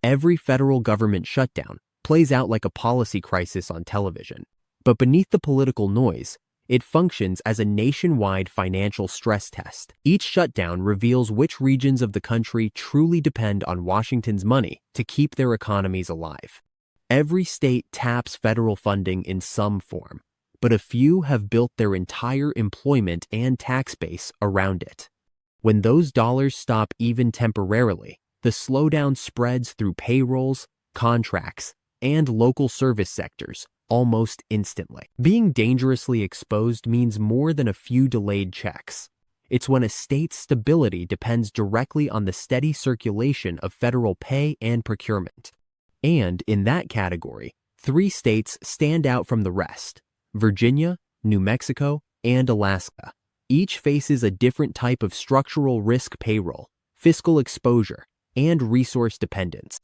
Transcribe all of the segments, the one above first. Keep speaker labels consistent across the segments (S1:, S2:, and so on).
S1: Every federal government shutdown plays out like a policy crisis on television. But beneath the political noise, it functions as a nationwide financial stress test. Each shutdown reveals which regions of the country truly depend on Washington's money to keep their economies alive. Every state taps federal funding in some form, but a few have built their entire employment and tax base around it. When those dollars stop even temporarily, the slowdown spreads through payrolls, contracts, and local service sectors almost instantly. Being dangerously exposed means more than a few delayed checks. It's when a state's stability depends directly on the steady circulation of federal pay and procurement. And in that category, 3 states stand out from the rest: Virginia, New Mexico, and Alaska. Each faces a different type of structural risk: payroll, fiscal exposure, and resource dependence.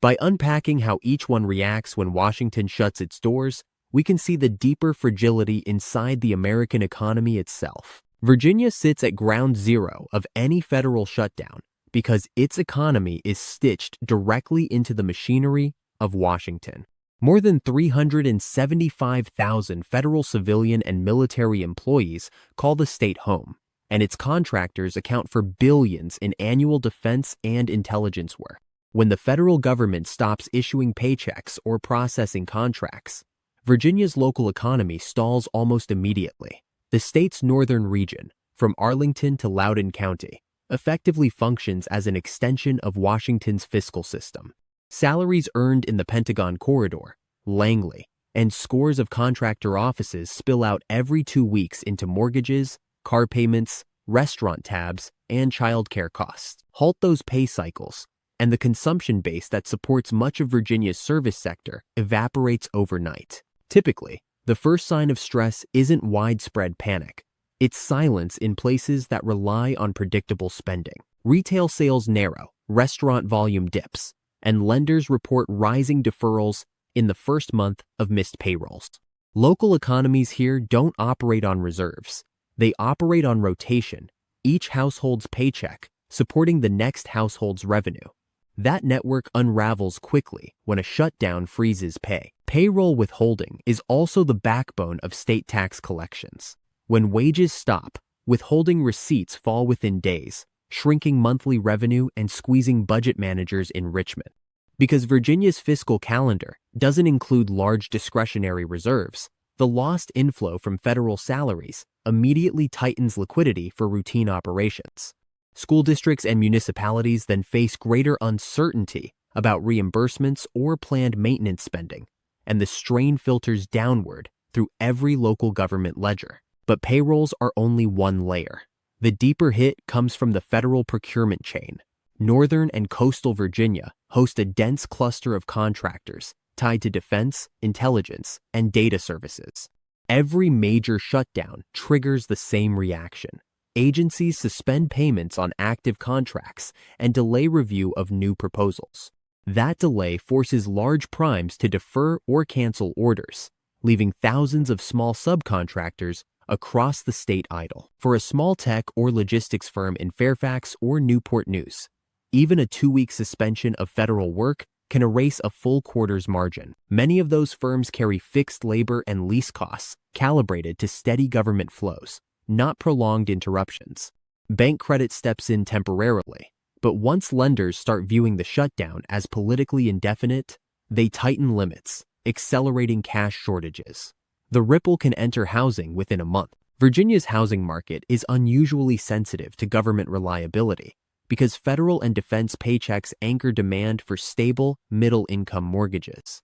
S1: By unpacking how each one reacts when Washington shuts its doors, we can see the deeper fragility inside the American economy itself. Virginia sits at ground zero of any federal shutdown because its economy is stitched directly into the machinery of Washington. More than 375,000 federal civilian and military employees call the state home, and its contractors account for billions in annual defense and intelligence work. When the federal government stops issuing paychecks or processing contracts, Virginia's local economy stalls almost immediately. The state's northern region, from Arlington to Loudoun County, effectively functions as an extension of Washington's fiscal system. Salaries earned in the Pentagon Corridor, Langley, and scores of contractor offices spill out every 2 weeks into mortgages, car payments, restaurant tabs, and childcare costs. Halt those pay cycles, and the consumption base that supports much of Virginia's service sector evaporates overnight. Typically, the first sign of stress isn't widespread panic. It's silence in places that rely on predictable spending. Retail sales narrow, restaurant volume dips, and lenders report rising deferrals in the first month of missed payrolls. Local economies here don't operate on reserves. They operate on rotation, each household's paycheck supporting the next household's revenue. That network unravels quickly when a shutdown freezes pay. Payroll withholding is also the backbone of state tax collections. When wages stop, withholding receipts fall within days, shrinking monthly revenue and squeezing budget managers' enrichment. Because Virginia's fiscal calendar doesn't include large discretionary reserves, the lost inflow from federal salaries immediately tightens liquidity for routine operations. School districts and municipalities then face greater uncertainty about reimbursements or planned maintenance spending, and the strain filters downward through every local government ledger. But payrolls are only one layer. The deeper hit comes from the federal procurement chain. Northern and coastal Virginia host a dense cluster of contractors tied to defense, intelligence, and data services. Every major shutdown triggers the same reaction. Agencies suspend payments on active contracts and delay review of new proposals. That delay forces large primes to defer or cancel orders, leaving thousands of small subcontractors across the state idle. For a small tech or logistics firm in Fairfax or Newport News, even a 2-week suspension of federal work can erase a full quarter's margin. Many of those firms carry fixed labor and lease costs calibrated to steady government flows, not prolonged interruptions. Bank credit steps in temporarily, but once lenders start viewing the shutdown as politically indefinite, they tighten limits, accelerating cash shortages. The ripple can enter housing within a month. Virginia's housing market is unusually sensitive to government reliability because federal and defense paychecks anchor demand for stable, middle-income mortgages.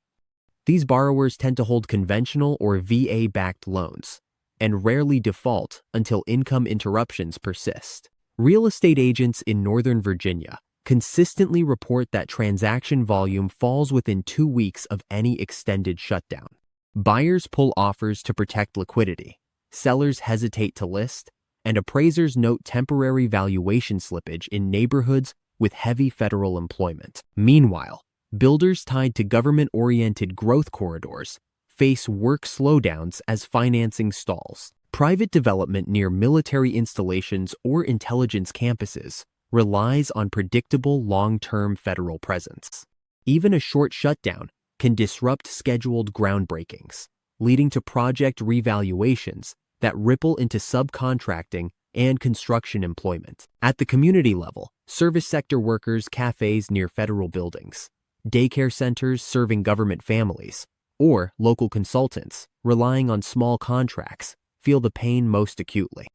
S1: These borrowers tend to hold conventional or VA-backed loans and rarely default until income interruptions persist. Real estate agents in Northern Virginia consistently report that transaction volume falls within 2 weeks of any extended shutdown. Buyers pull offers to protect liquidity, sellers hesitate to list, and appraisers note temporary valuation slippage in neighborhoods with heavy federal employment. Meanwhile, builders tied to government-oriented growth corridors face work slowdowns as financing stalls. Private development near military installations or intelligence campuses relies on predictable long-term federal presence. Even a short shutdown can disrupt scheduled groundbreakings, leading to project revaluations that ripple into subcontracting and construction employment. At the community level, service sector workers, cafes near federal buildings, daycare centers serving government families, or local consultants relying on small contracts feel the pain most acutely.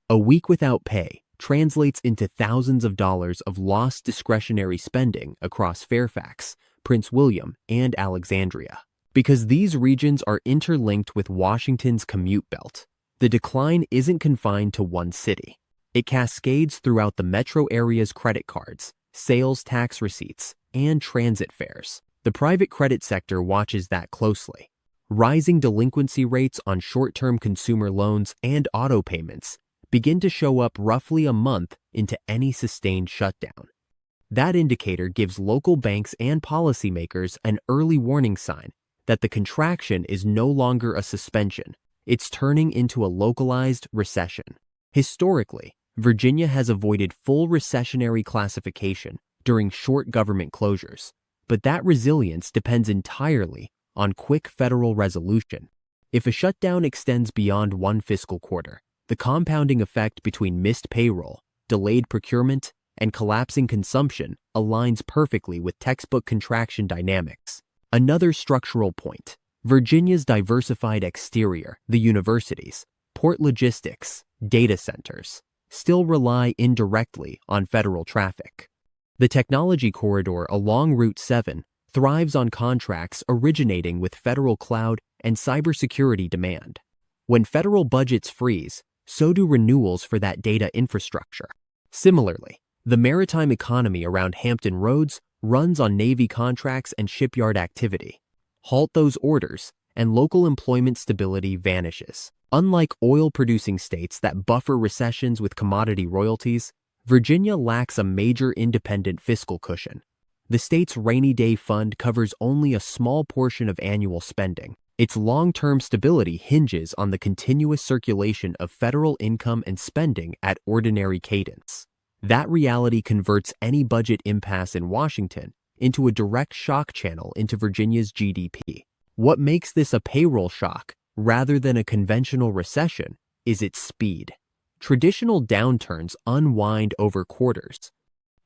S1: A week without pay translates into thousands of dollars of lost discretionary spending across Fairfax, Prince William, and Alexandria. Because these regions are interlinked with Washington's commute belt, the decline isn't confined to one city. It cascades throughout the metro area's credit cards, sales tax receipts, and transit fares. The private credit sector watches that closely. Rising delinquency rates on short-term consumer loans and auto payments begin to show up roughly a month into any sustained shutdown. That indicator gives local banks and policymakers an early warning sign that the contraction is no longer a suspension. It's turning into a localized recession. Historically, Virginia has avoided full recessionary classification during short government closures, but that resilience depends entirely on quick federal resolution. If a shutdown extends beyond one fiscal quarter, the compounding effect between missed payroll, delayed procurement, and collapsing consumption aligns perfectly with textbook contraction dynamics. Another structural point: Virginia's diversified exterior, the universities, port logistics, data centers, still rely indirectly on federal traffic. The technology corridor along Route 7 thrives on contracts originating with federal cloud and cybersecurity demand. When federal budgets freeze, so do renewals for that data infrastructure. Similarly, the maritime economy around Hampton Roads runs on Navy contracts and shipyard activity. Halt those orders, and local employment stability vanishes. Unlike oil-producing states that buffer recessions with commodity royalties, Virginia lacks a major independent fiscal cushion. The state's rainy day fund covers only a small portion of annual spending. Its long-term stability hinges on the continuous circulation of federal income and spending at ordinary cadence. That reality converts any budget impasse in Washington into a direct shock channel into Virginia's GDP. What makes this a payroll shock rather than a conventional recession is its speed. Traditional downturns unwind over quarters.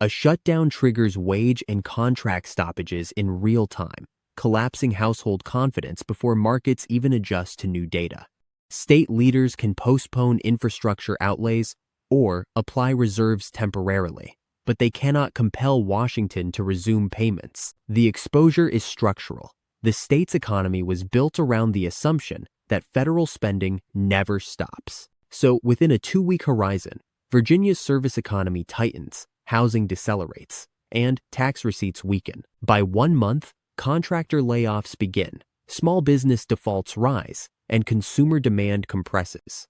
S1: A shutdown triggers wage and contract stoppages in real time, collapsing household confidence before markets even adjust to new data. State leaders can postpone infrastructure outlays or apply reserves temporarily, but they cannot compel Washington to resume payments. The exposure is structural. The state's economy was built around the assumption that federal spending never stops. So, within a 2-week horizon, Virginia's service economy tightens, housing decelerates, and tax receipts weaken. By 1 month, contractor layoffs begin, small business defaults rise, and consumer demand compresses.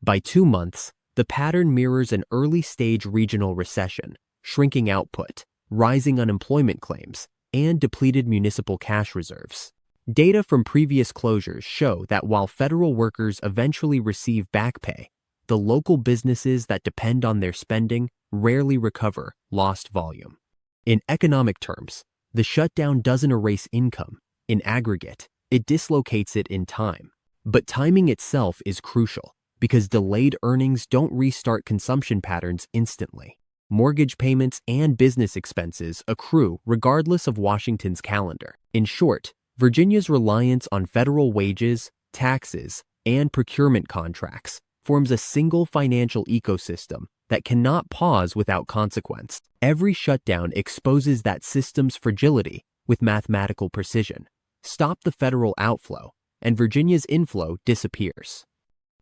S1: By 2 months, the pattern mirrors an early-stage regional recession, shrinking output, rising unemployment claims, and depleted municipal cash reserves. Data from previous closures show that while federal workers eventually receive back pay, the local businesses that depend on their spending rarely recover lost volume. In economic terms, the shutdown doesn't erase income. In aggregate, it dislocates it in time. But timing itself is crucial, because delayed earnings don't restart consumption patterns instantly. Mortgage payments and business expenses accrue regardless of Washington's calendar. In short, Virginia's reliance on federal wages, taxes, and procurement contracts forms a single financial ecosystem that cannot pause without consequence. Every shutdown exposes that system's fragility with mathematical precision. Stop the federal outflow, and Virginia's inflow disappears.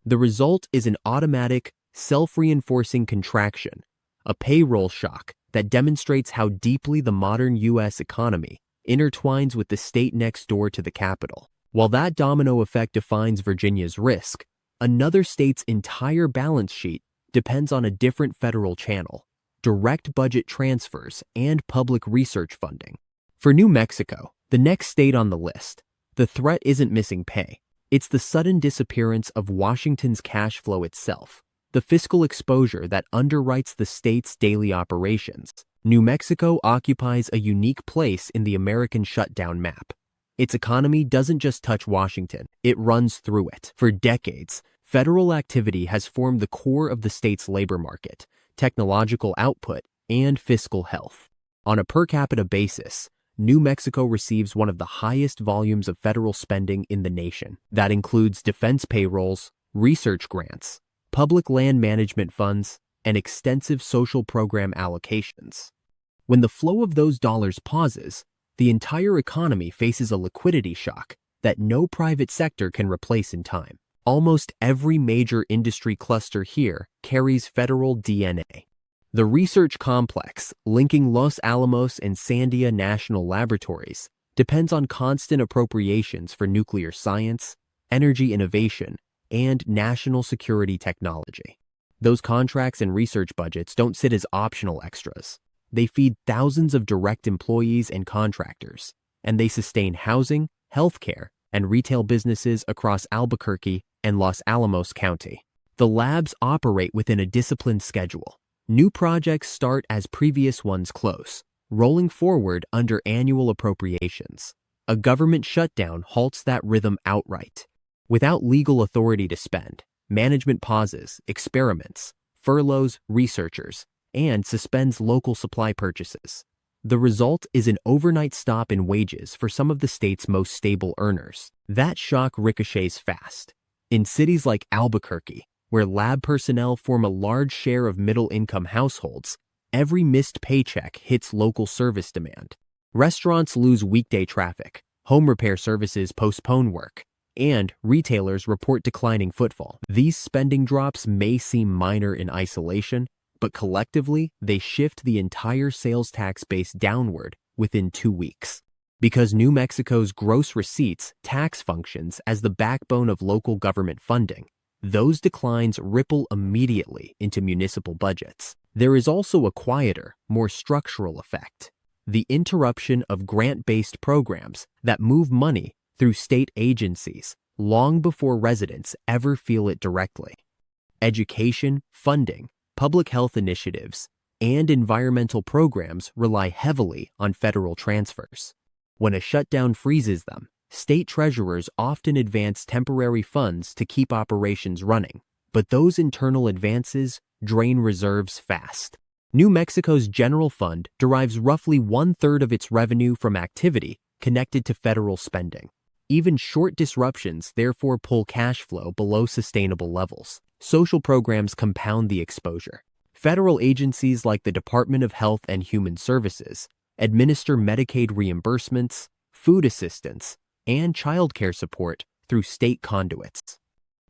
S1: The result is an automatic, self-reinforcing contraction, a payroll shock that demonstrates how deeply the modern U.S. economy intertwines with the state next door to the capital. While that domino effect defines Virginia's risk, another state's entire balance sheet depends on a different federal channel: direct budget transfers and public research funding. For New Mexico, the next state on the list, the threat isn't missing pay. It's the sudden disappearance of Washington's cash flow itself, the fiscal exposure that underwrites the state's daily operations. New Mexico occupies a unique place in the American shutdown map. Its economy doesn't just touch Washington, it runs through it. For decades, federal activity has formed the core of the state's labor market, technological output, and fiscal health. On a per capita basis, New Mexico receives one of the highest volumes of federal spending in the nation. That includes defense payrolls, research grants, public land management funds, and extensive social program allocations. When the flow of those dollars pauses, the entire economy faces a liquidity shock that no private sector can replace in time. Almost every major industry cluster here carries federal DNA. The research complex linking Los Alamos and Sandia National Laboratories depends on constant appropriations for nuclear science, energy innovation, and national security technology. Those contracts and research budgets don't sit as optional extras. They feed thousands of direct employees and contractors, and they sustain housing, healthcare, and retail businesses across Albuquerque and Los Alamos County. The labs operate within a disciplined schedule. New projects start as previous ones close, rolling forward under annual appropriations. A government shutdown halts that rhythm outright. Without legal authority to spend, management pauses, experiments, furloughs researchers, and suspends local supply purchases. The result is an overnight stop in wages for some of the state's most stable earners. That shock ricochets fast. In cities like Albuquerque, where lab personnel form a large share of middle-income households, every missed paycheck hits local service demand. Restaurants lose weekday traffic, home repair services postpone work, and retailers report declining footfall. These spending drops may seem minor in isolation, but collectively, they shift the entire sales tax base downward within 2 weeks. Because New Mexico's gross receipts tax functions as the backbone of local government funding, those declines ripple immediately into municipal budgets. There is also a quieter, more structural effect: the interruption of grant-based programs that move money through state agencies long before residents ever feel it directly. Education, funding, public health initiatives, and environmental programs rely heavily on federal transfers. When a shutdown freezes them, state treasurers often advance temporary funds to keep operations running, but those internal advances drain reserves fast. New Mexico's general fund derives roughly 1/3 of its revenue from activity connected to federal spending. Even short disruptions therefore pull cash flow below sustainable levels. Social programs compound the exposure. Federal agencies like the Department of Health and Human Services administer Medicaid reimbursements, food assistance, and child care support through state conduits.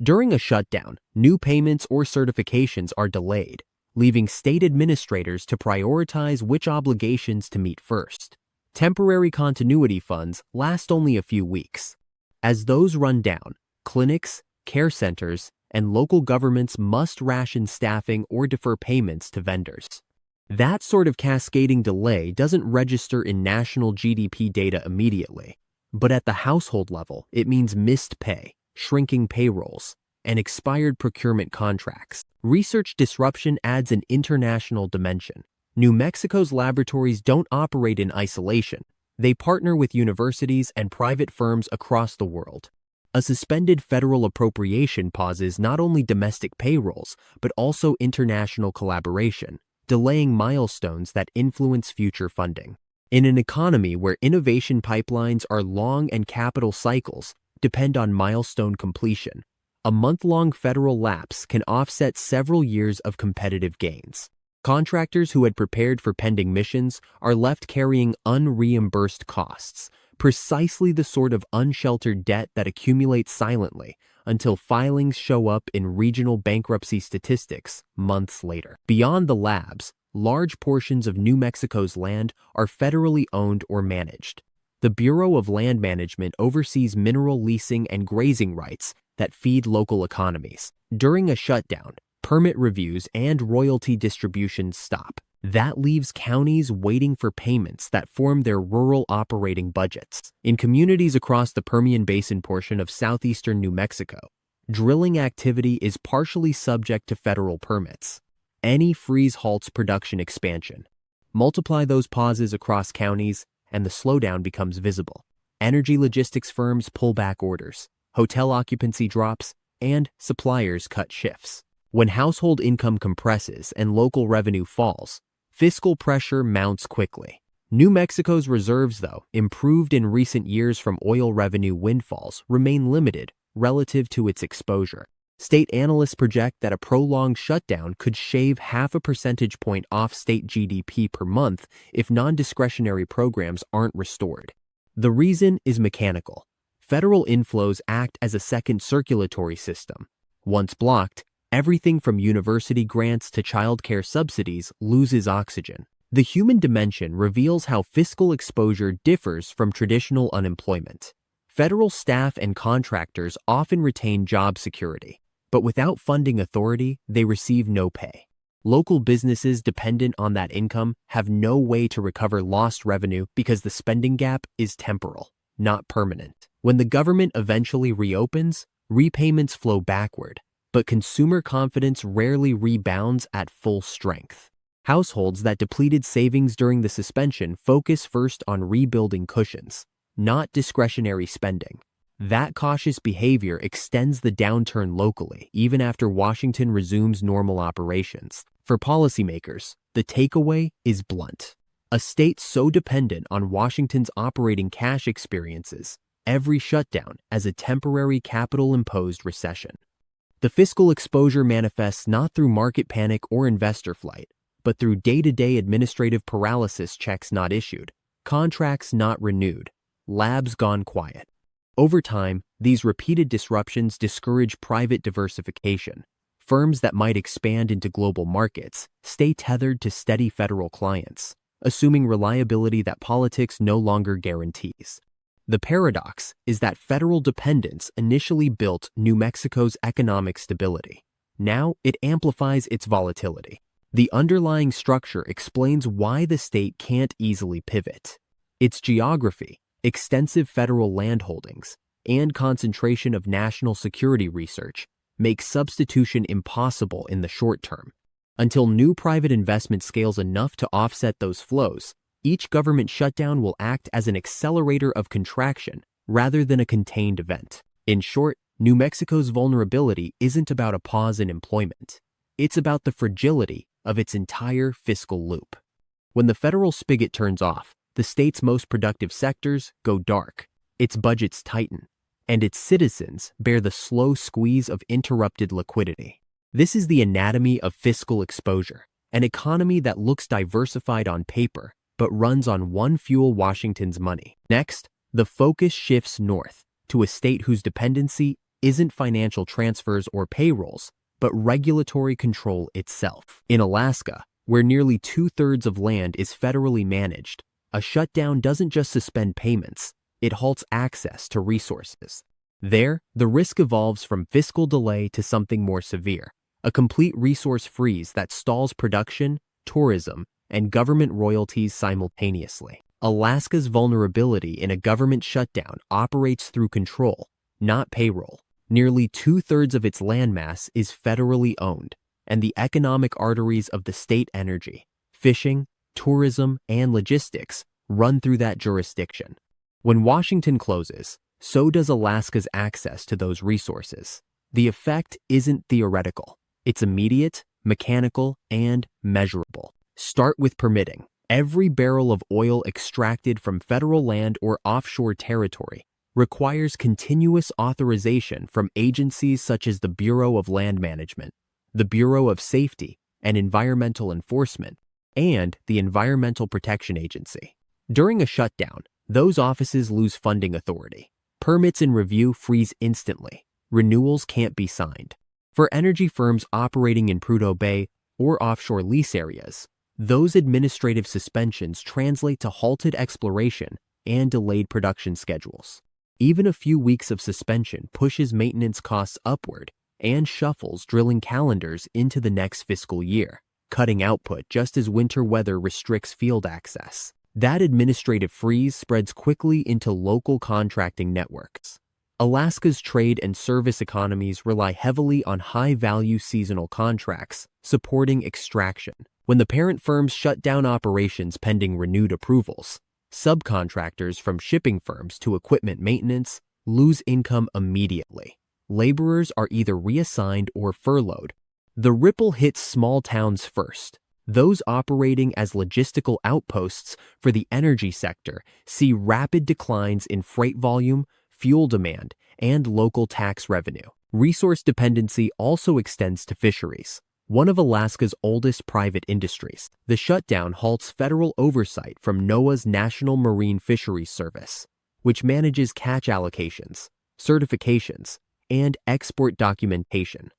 S1: During a shutdown, new payments or certifications are delayed, leaving state administrators to prioritize which obligations to meet first. Temporary continuity funds last only a few weeks. As those run down, clinics, care centers, and local governments must ration staffing or defer payments to vendors. That sort of cascading delay doesn't register in national GDP data immediately, but at the household level, it means missed pay, shrinking payrolls, and expired procurement contracts. Research disruption adds an international dimension. New Mexico's laboratories don't operate in isolation. They partner with universities and private firms across the world. A suspended federal appropriation pauses not only domestic payrolls, but also international collaboration, delaying milestones that influence future funding. In an economy where innovation pipelines are long and capital cycles depend on milestone completion, a month-long federal lapse can offset several years of competitive gains. Contractors who had prepared for pending missions are left carrying unreimbursed costs, precisely the sort of unsheltered debt that accumulates silently until filings show up in regional bankruptcy statistics months later. Beyond the labs, large portions of New Mexico's land are federally owned or managed. The Bureau of Land Management oversees mineral leasing and grazing rights that feed local economies. During a shutdown, permit reviews and royalty distributions stop. That leaves counties waiting for payments that form their rural operating budgets. In communities across the Permian Basin portion of southeastern New Mexico, drilling activity is partially subject to federal permits. Any freeze halts production expansion. Multiply those pauses across counties, and the slowdown becomes visible. Energy logistics firms pull back orders, hotel occupancy drops, and suppliers cut shifts. When household income compresses and local revenue falls, fiscal pressure mounts quickly. New Mexico's reserves, though, improved in recent years from oil revenue windfalls, remain limited relative to its exposure. State analysts project that a prolonged shutdown could shave half a percentage point off state GDP per month if non-discretionary programs aren't restored. The reason is mechanical. Federal inflows act as a second circulatory system. Once blocked, everything from university grants to childcare subsidies loses oxygen. The human dimension reveals how fiscal exposure differs from traditional unemployment. Federal staff and contractors often retain job security, but without funding authority, they receive no pay. Local businesses dependent on that income have no way to recover lost revenue because the spending gap is temporal, not permanent. When the government eventually reopens, repayments flow backward, but consumer confidence rarely rebounds at full strength. Households that depleted savings during the suspension focus first on rebuilding cushions, not discretionary spending. That cautious behavior extends the downturn locally, even after Washington resumes normal operations. For policymakers, the takeaway is blunt. A state so dependent on Washington's operating cash experiences every shutdown as a temporary capital-imposed recession. The fiscal exposure manifests not through market panic or investor flight, but through day-to-day administrative paralysis, checks not issued, contracts not renewed, labs gone quiet. Over time, these repeated disruptions discourage private diversification. Firms that might expand into global markets stay tethered to steady federal clients, assuming reliability that politics no longer guarantees. The paradox is that federal dependence initially built New Mexico's economic stability. Now it amplifies its volatility. The underlying structure explains why the state can't easily pivot. Its geography, extensive federal land holdings, and concentration of national security research make substitution impossible in the short term. Until new private investment scales enough to offset those flows, each government shutdown will act as an accelerator of contraction rather than a contained event. In short, New Mexico's vulnerability isn't about a pause in employment. It's about the fragility of its entire fiscal loop. When the federal spigot turns off, the state's most productive sectors go dark, its budgets tighten, and its citizens bear the slow squeeze of interrupted liquidity. This is the anatomy of fiscal exposure, an economy that looks diversified on paper, but runs on one fuel: Washington's money. Next, the focus shifts north to a state whose dependency isn't financial transfers or payrolls, but regulatory control itself. In Alaska, where nearly 2/3 of land is federally managed, a shutdown doesn't just suspend payments, it halts access to resources. There, the risk evolves from fiscal delay to something more severe, a complete resource freeze that stalls production, tourism, and government royalties simultaneously. Alaska's vulnerability in a government shutdown operates through control, not payroll. Nearly 2/3 of its landmass is federally owned, and the economic arteries of the state: energy, fishing, tourism, and logistics run through that jurisdiction. When Washington closes, so does Alaska's access to those resources. The effect isn't theoretical. It's immediate, mechanical, and measurable. Start with permitting. Every barrel of oil extracted from federal land or offshore territory requires continuous authorization from agencies such as the Bureau of Land Management, the Bureau of Safety and Environmental Enforcement, and the Environmental Protection Agency. During a shutdown, those offices lose funding authority. Permits and review freeze instantly. Renewals can't be signed. For energy firms operating in Prudhoe Bay or offshore lease areas, those administrative suspensions translate to halted exploration and delayed production schedules. Even a few weeks of suspension pushes maintenance costs upward and shuffles drilling calendars into the next fiscal year, cutting output just as winter weather restricts field access. That administrative freeze spreads quickly into local contracting networks. Alaska's trade and service economies rely heavily on high-value seasonal contracts supporting extraction. When the parent firms shut down operations pending renewed approvals, subcontractors from shipping firms to equipment maintenance lose income immediately. Laborers are either reassigned or furloughed. The ripple hits small towns first. Those operating as logistical outposts for the energy sector see rapid declines in freight volume, fuel demand, and local tax revenue. Resource dependency also extends to fisheries, one of Alaska's oldest private industries. The shutdown halts federal oversight from NOAA's National Marine Fisheries Service, which manages catch allocations, certifications, and export documentation.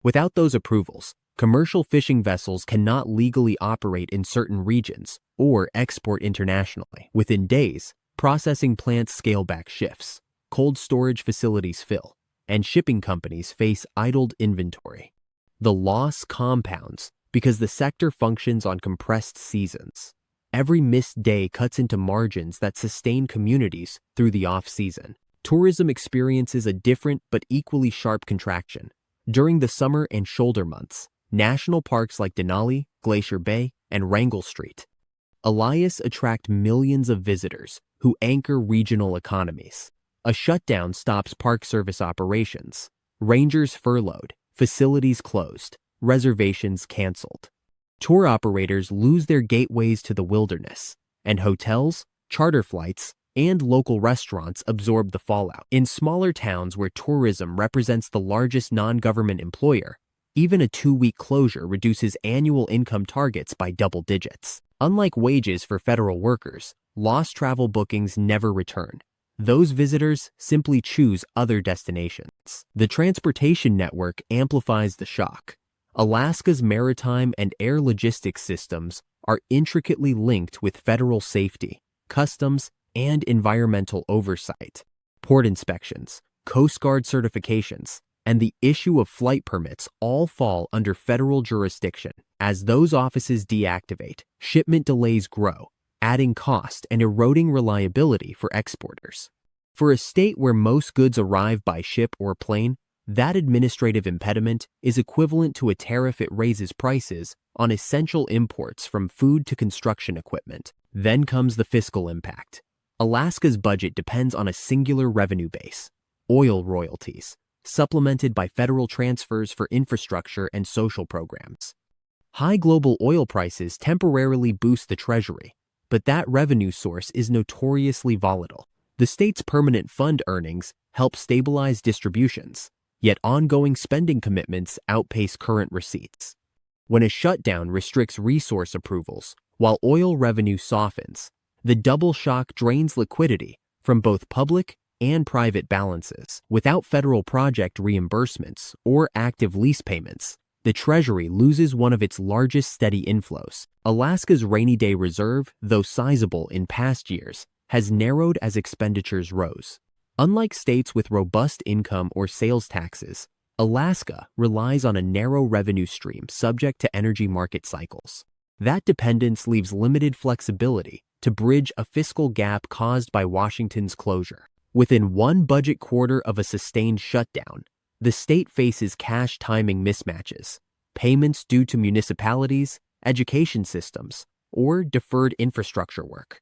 S1: Without those approvals, commercial fishing vessels cannot legally operate in certain regions or export internationally. Within days, processing plants scale back shifts, cold storage facilities fill, and shipping companies face idled inventory. The loss compounds because the sector functions on compressed seasons. Every missed day cuts into margins that sustain communities through the off-season. Tourism experiences a different but equally sharp contraction. During the summer and shoulder months, national parks like Denali, Glacier Bay, and Wrangell Street, Elias attract millions of visitors who anchor regional economies. A shutdown stops Park Service operations. Rangers furloughed, facilities closed, reservations canceled. Tour operators lose their gateways to the wilderness, and hotels, charter flights, and local restaurants absorb the fallout. In smaller towns where tourism represents the largest non-government employer, even a 2-week closure reduces annual income targets by double digits. Unlike wages for federal workers, lost travel bookings never return. Those visitors simply choose other destinations. The transportation network amplifies the shock. Alaska's maritime and air logistics systems are intricately linked with federal safety, customs, and environmental oversight. Port inspections, Coast Guard certifications, and the issue of flight permits all fall under federal jurisdiction. As those offices deactivate, shipment delays grow, adding cost and eroding reliability for exporters. For a state where most goods arrive by ship or plane, that administrative impediment is equivalent to a tariff it raises prices on essential imports from food to construction equipment. Then comes the fiscal impact. Alaska's budget depends on a singular revenue base, oil royalties, supplemented by federal transfers for infrastructure and social programs. High global oil prices temporarily boost the treasury, but that revenue source is notoriously volatile. The state's permanent fund earnings help stabilize distributions, yet ongoing spending commitments outpace current receipts. When a shutdown restricts resource approvals, while oil revenue softens, the double shock drains liquidity from both public and private balances. Without federal project reimbursements or active lease payments, the Treasury loses one of its largest steady inflows. Alaska's rainy day reserve, though sizable in past years, has narrowed as expenditures rose. Unlike states with robust income or sales taxes, Alaska relies on a narrow revenue stream subject to energy market cycles. That dependence leaves limited flexibility to bridge a fiscal gap caused by Washington's closure. Within one budget quarter of a sustained shutdown, the state faces cash timing mismatches, payments due to municipalities, education systems, or deferred infrastructure work.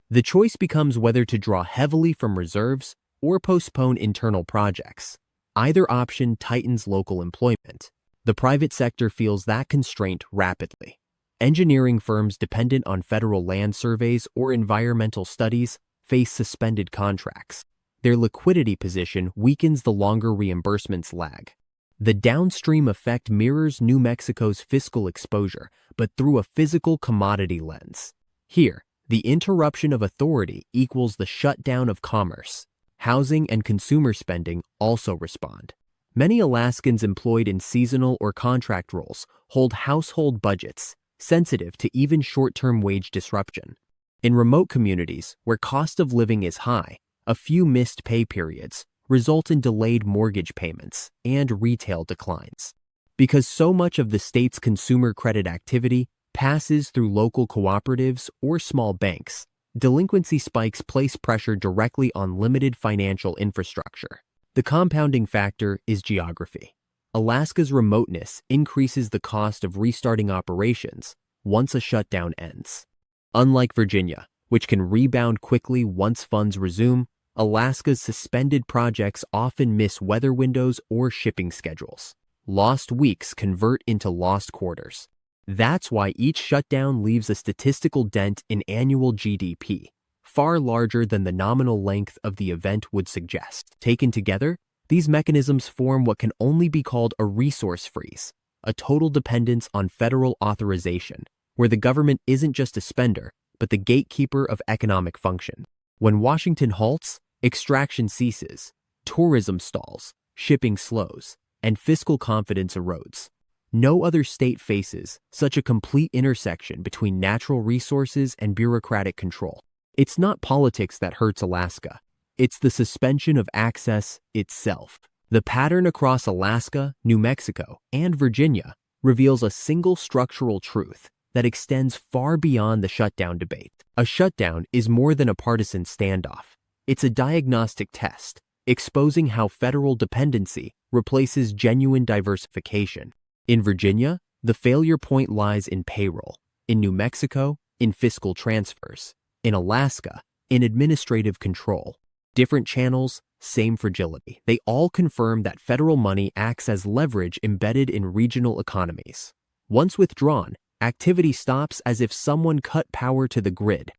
S1: The choice becomes whether to draw heavily from reserves or postpone internal projects. Either option tightens local employment. The private sector feels that constraint rapidly. Engineering firms dependent on federal land surveys or environmental studies face suspended contracts. Their liquidity position weakens the longer reimbursements lag. The downstream effect mirrors New Mexico's fiscal exposure, but through a physical commodity lens. Here, the interruption of authority equals the shutdown of commerce. Housing and consumer spending also respond. Many Alaskans employed in seasonal or contract roles hold household budgets sensitive to even short-term wage disruption. In remote communities where cost of living is high, a few missed pay periods result in delayed mortgage payments and retail declines. Because so much of the state's consumer credit activity passes through local cooperatives or small banks, delinquency spikes place pressure directly on limited financial infrastructure. The compounding factor is geography. Alaska's remoteness increases the cost of restarting operations, once a shutdown ends. Unlike Virginia, which can rebound quickly once funds resume, Alaska's suspended projects often miss weather windows or shipping schedules. Lost weeks convert into lost quarters. That's why each shutdown leaves a statistical dent in annual GDP, far larger than the nominal length of the event would suggest. Taken together, these mechanisms form what can only be called a resource freeze, a total dependence on federal authorization, where the government isn't just a spender, but the gatekeeper of economic function. When Washington halts, extraction ceases, tourism stalls, shipping slows, and fiscal confidence erodes. No other state faces such a complete intersection between natural resources and bureaucratic control. It's not politics that hurts Alaska. It's the suspension of access itself. The pattern across Alaska, New Mexico, and Virginia reveals a single structural truth that extends far beyond the shutdown debate. A shutdown is more than a partisan standoff. It's a diagnostic test, exposing how federal dependency replaces genuine diversification. In Virginia, the failure point lies in payroll. In New Mexico, in fiscal transfers. In Alaska, in administrative control. Different channels, same fragility. They all confirm that federal money acts as leverage embedded in regional economies. Once withdrawn, activity stops as if someone cut power to the grid.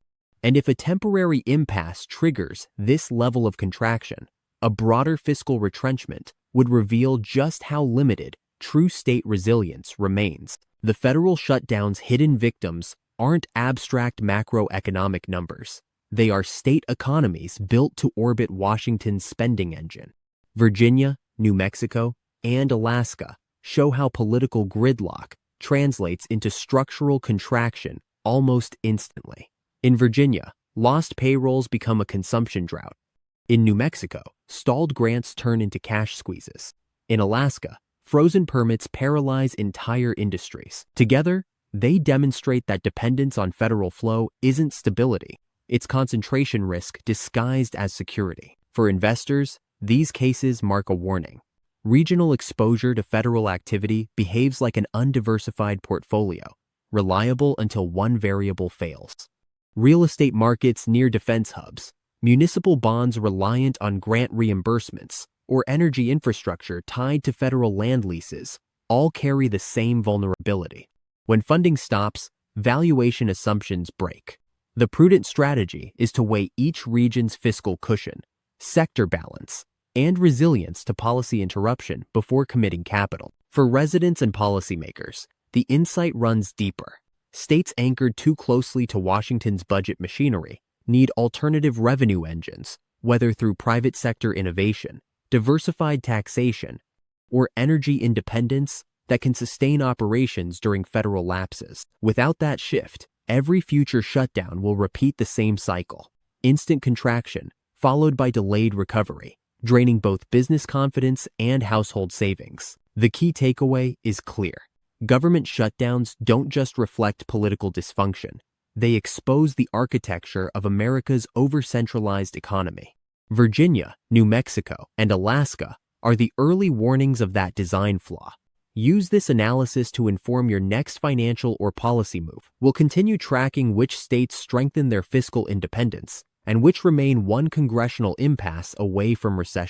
S1: And if a temporary impasse triggers this level of contraction, a broader fiscal retrenchment would reveal just how limited true state resilience remains. The federal shutdown's hidden victims aren't abstract macroeconomic numbers. They are state economies built to orbit Washington's spending engine. Virginia, New Mexico, and Alaska show how political gridlock translates into structural contraction almost instantly. In Virginia, lost payrolls become a consumption drought. In New Mexico, stalled grants turn into cash squeezes. In Alaska, frozen permits paralyze entire industries. Together, they demonstrate that dependence on federal flow isn't stability. It's concentration risk disguised as security. For investors, these cases mark a warning. Regional exposure to federal activity behaves like an undiversified portfolio, reliable until one variable fails. Real estate markets near defense hubs, municipal bonds reliant on grant reimbursements, or energy infrastructure tied to federal land leases all carry the same vulnerability. When funding stops, valuation assumptions break. The prudent strategy is to weigh each region's fiscal cushion, sector balance, and resilience to policy interruption before committing capital. For residents and policymakers, the insight runs deeper. States anchored too closely to Washington's budget machinery need alternative revenue engines, whether through private sector innovation, diversified taxation, or energy independence that can sustain operations during federal lapses. Without that shift, every future shutdown will repeat the same cycle: instant contraction, followed by delayed recovery, draining both business confidence and household savings. The key takeaway is clear. Government shutdowns don't just reflect political dysfunction. They expose the architecture of America's over-centralized economy. Virginia, New Mexico, and Alaska are the early warnings of that design flaw. Use this analysis to inform your next financial or policy move. We'll continue tracking which states strengthen their fiscal independence and which remain one congressional impasse away from recession.